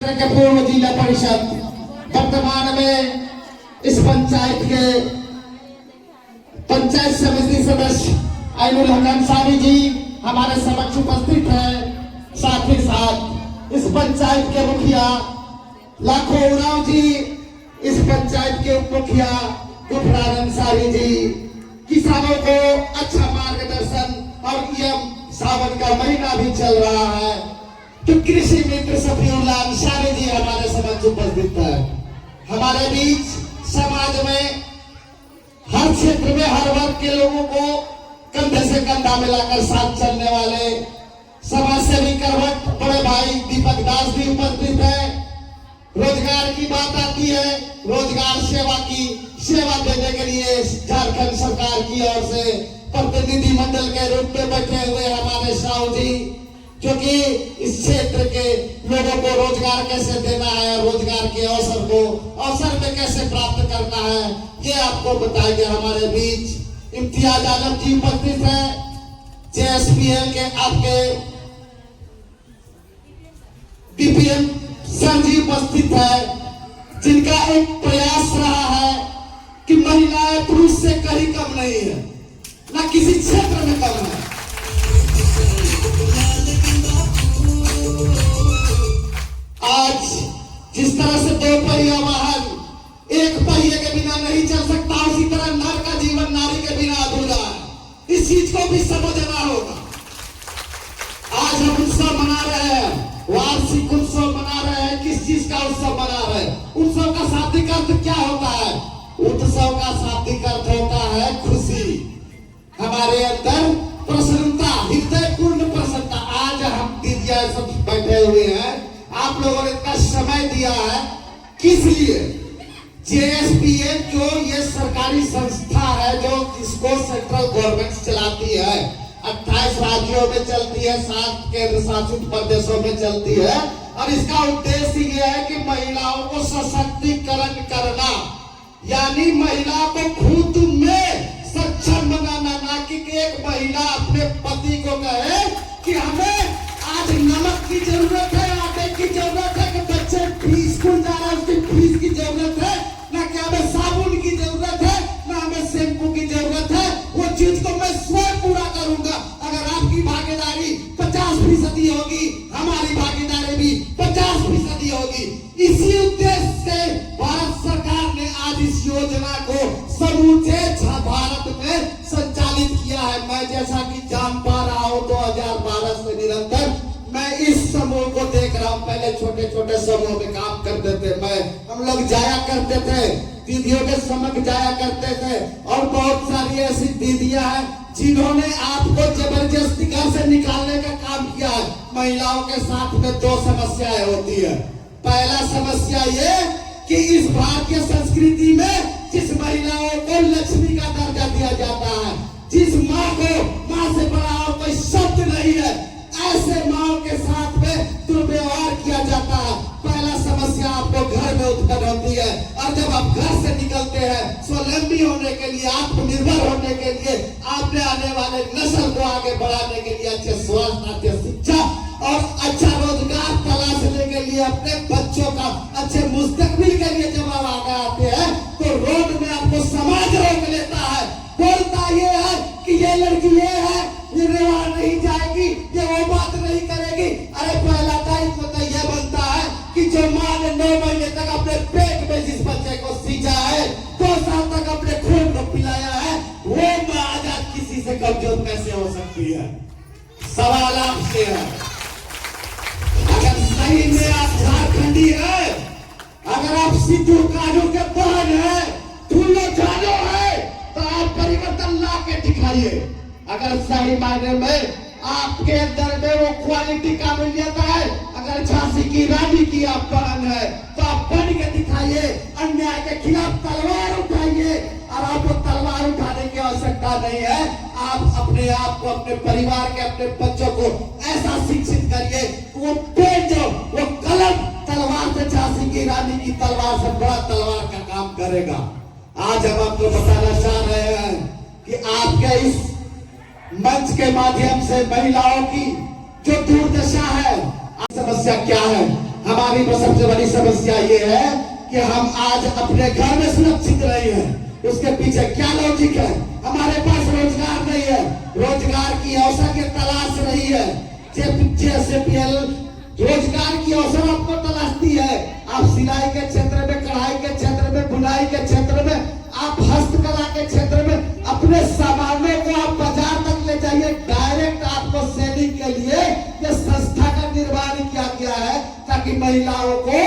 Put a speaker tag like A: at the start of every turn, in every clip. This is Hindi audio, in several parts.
A: क्षेत्र के पूर्व जिला परिषद वर्तमान में इस पंचायत के पंचायत समिति सदस्य ऐनुल हक अंसारी जी हमारे समक्ष उपस्थित है। साथ ही साथ इस पंचायत के मुखिया लाखों उरांव जी, इस पंचायत के उप मुखिया गुफरान अंसारी जी, किसानों को अच्छा मार्गदर्शन और यह सावन का महीना भी चल रहा है तो कृषि मित्र सफीउल्लाह अंसारी जी हमारे समक्ष उपस्थित है। हमारे बीच समाज में हर क्षेत्र में हर वर्ग के लोगों को कंधे से कंधा मिलाकर साथ चलने वाले समाज सेवी करवट बड़े भाई दीपक दास भी उपस्थित है। रोजगार की बात आती है, रोजगार सेवा की सेवा देने के लिए झारखंड सरकार की ओर से प्रतिनिधि मंडल के रूप में बैठे हुए हमारे साहू जी, जो कि इस क्षेत्र के लोगों को रोजगार कैसे देना है, रोजगार के अवसर में कैसे प्राप्त करना है, ये आपको बताएंगे। हमारे बीच इम्तियाज आलम जी उपस्थित है, जेएसपीएल के आपके बीपीएम सर जी उपस्थित है, जिनका एक प्रयास रहा है कि महिलाएं पुरुष से कहीं कम नहीं है, ना किसी क्षेत्र में कम है। आज जिस तरह से दो पहिया वाहन एक पहिए के बिना नहीं चल सकता, उसी तरह नर का जीवन नारी के बिना अधूरा है। इस चीज को भी समझना होगा। आज हम उत्सव मना रहे हैं, वार्षिक उत्सव मना रहे हैं। किस चीज का उत्सव मना रहे हैं? उत्सव का शाब्दिक अर्थ क्या होता है? उत्सव का शाब्दिक अर्थ होता है खुशी, हमारे अंदर प्रसन्नता, हृदयपूर्ण प्रसन्नता। आज हम दीदिया सब बैठे हुए हैं, आप लोगों ने इतना समय दिया है, किस लिए? जेएसपीएल जो ये सरकारी संस्था है जो जिसको सेंट्रल गवर्नमेंट चलाती है, 28 राज्यों में चलती है, 7 केंद्र शासित प्रदेशों में चलती है, और इसका उद्देश्य ये है कि महिलाओं को सशक्तिकरण करना, यानी महिला को खुद में सक्षम बनाना। ना कि एक महिला अपने पति को कहे कि हमें आज नमक की जरूरत है, आटे की जरूरत है, कि बच्चे फीस स्कूल जा रहा है उसकी फीस की जरूरत है, ना कि हमें साबुन की जरूरत है, ना हमें शैम्पू की जरूरत है। वो चीज को मैं स्वयं पूरा करूंगा। अगर आपकी भागीदारी 50% होगी, हमारी भागीदारी भी 50% होगी। इसी उद्देश्य से भारत सरकार ने आज इस योजना को समूचे भारत में संचालित किया है। मैं जैसा कि जान पा रहा हूं 2012 से निरंतर मैं इस समूह को देख रहा हूं। पहले छोटे छोटे समूह में काम करते थे, हम लोग जाया करते थे, दीदियों के समक्ष जाया करते थे, और बहुत सारी ऐसी दीदियां हैं जिन्होंने आपको जबरदस्ती घर से निकालने का काम किया है। महिलाओं के साथ में 2 समस्याएं होती है। पहला समस्या ये कि इस भारतीय संस्कृति में जिस महिलाओं को लक्ष्मी का दर्जा दिया जाता है, जिस माँ को माँ से बड़ा और कोई शब्द नहीं है, ऐसे माँ के साथ में दुर्व्यवहार किया जाता है। पहला समस्या आपको घर में उत्पन्न होती है, और जब आप घर से निकलते हैं स्वावलंबी होने के लिए, आत्मनिर्भर होने के लिए, आपने आने वाले नस्ल को आगे बढ़ाने के लिए अच्छे स्वास्थ्य, अच्छे शिक्षा और अच्छा रोजगार तलाशने के लिए, अपने बच्चों का अच्छे मुस्तकबिल के लिए जब आप आगे आते हैं तो रोड में आपको समाज रोक लेता है, बोलता ये है कि ये लड़की ये है, ये वहां नहीं जाएगी, ये वो बात नहीं करेगी। अरे पहला दायित्व तो यह बनता है कि जो माँ ने 9 महीने तक अपने पेट में जिस बच्चे को सींचा है, 2 साल तक अपने खून को पिलाया है, वो माँ आज किसी से कमजोर कैसे हो सकती है? सवाल आपसे है। अगर सही में आप झारखंडी है, अगर आप सिद्धू कानू के बहन है, फूलो झालो है, तो आप परिवर्तन ला के दिखाइए। अगर सही मायने में आपके अंदर में वो क्वालिटी काबिलियत है, अगर झांसी की रानी की आप बहन है, तो आप बन के दिखाइए। अन्याय के खिलाफ तलवार उठाइए, और आपको तलवार उठाने की आवश्यकता नहीं है। आप अपने आप को, अपने परिवार के, अपने बच्चों को ऐसा शिक्षित करिए, वो पेन जो वो कलम तलवार से, झांसी की रानी की तलवार से बड़ा तलवार का काम करेगा। आज हम आपको बताना चाह रहे हैं कि आपके इस मंच के माध्यम से महिलाओं की जो दुर्दशा है, समस्या क्या है, हमारी सबसे बड़ी समस्या ये है कि हम आज अपने घर में सुरक्षित नहीं है। उसके पीछे क्या लॉजिक है? हमारे पास रोजगार नहीं है, रोजगार की अवसर की तलाश नहीं है। जेपीएल रोजगार की अवसर आपको तलाशती है। आप सिलाई के क्षेत्र में, कढ़ाई के क्षेत्र में, बुनाई के क्षेत्र में, आप हस्तकला के क्षेत्र में अपने सामानों को आप बाजार तक ले जाइए। डायरेक्ट आपको सेलिंग के लिए ये संस्था का निर्माण किया गया है ताकि महिलाओं को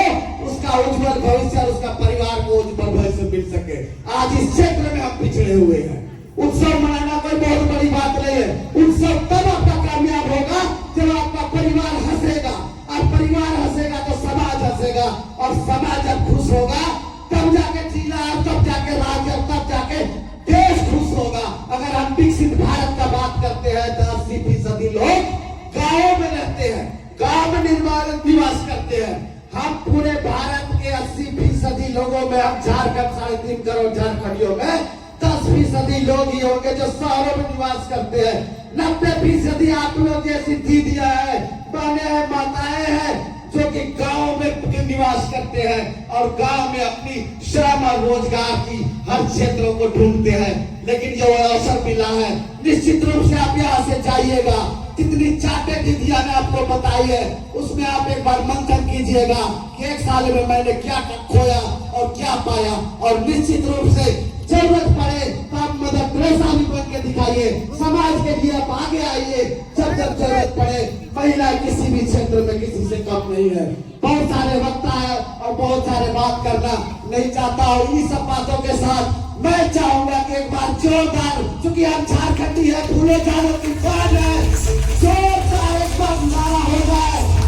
A: उसका उज्जवल भविष्य और उसका परिवार को उज्जवल भविष्य मिल सके। आज इस क्षेत्र में हम पिछड़े हुए हैं। उत्सव मनाना कोई बहुत बड़ी बात नहीं है। उत्सव तब आपका कामयाब होगा जब आपका परिवार हंसेगा, और परिवार हंसेगा तो समाज हंसेगा, और समाज जब खुश होगा तब जाके जिला, तब जाके राज्य, तब जाके देश खुश होगा। अगर हम विकसित भारत का बात करते हैं तो 80% लोग गाँव में रहते हैं, गाँव में निवास करते हैं। हम पूरे भारत के 80% लोगों में, हम झारखंड 3.5 करोड़ झारखंडियों में 10% लोग ही होंगे जो शहरों में निवास करते हैं। 90% आप लोग जैसी दीदियां हैं, बहनें हैं, माताएं हैं जो कि गांव में निवास करते हैं और गांव में अपनी श्रम और रोजगार की हर क्षेत्रों को ढूंढते हैं। लेकिन जो अवसर मिला है, निश्चित रूप से आप यहाँ से जाइएगा। जितनी चाटे दीदियां ने आपको बताई है उसमें आप एक बार मंथन कीजिएगा कि 1 साल में मैंने क्या खोया और क्या पाया। और निश्चित रूप से जरूरत पड़े तो आप मदर टेरेसा भी बन के दिखाइए, समाज के लिए आप आगे आइए। जब जरूरत पड़े, महिला किसी भी क्षेत्र में किसी से कम नहीं है। बहुत सारे वक्ता है और बहुत सारे बात करना नहीं चाहता, और इन सब बातों के साथ मैं चाहूंगा कि एक बार जोरदार, क्योंकि हम झारखंडी है, फूले झाड़ों की बात है, जोरदार एक बार नारा हो जाए।